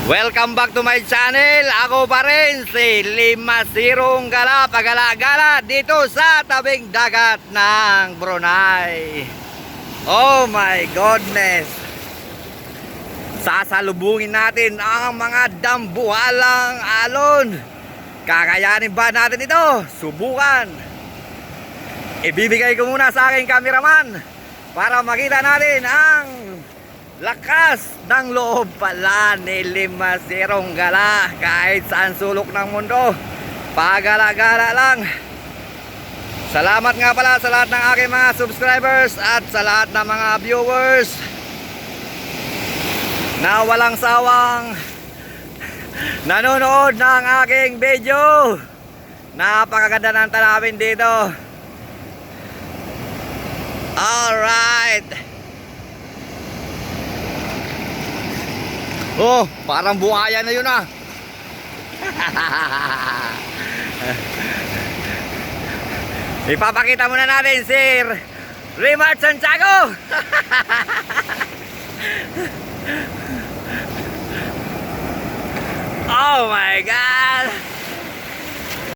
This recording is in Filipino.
Welcome back to my channel. Ako pa rin si Limasirong Gala, pagala-gala dito sa tabing dagat ng Brunei. Oh my goodness. Sasalubungin natin ang mga dambuhalang alon. Kakayanin ba natin ito? Subukan. Ibibigay ko muna sa aking cameraman para makita natin ang lakas ng loob pala ni Limasirong Gala kahit saan sulok ng mundo. Pagala-gala lang. Salamat nga pala sa lahat ng aking mga subscribers at sa lahat ng mga viewers na walang sawang nanonood ng aking video. Napakaganda ng tanawin dito. Alright. Oh, parang buhaya na yun ah. Ipapakita muna natin si Remart Santiago. Oh my God.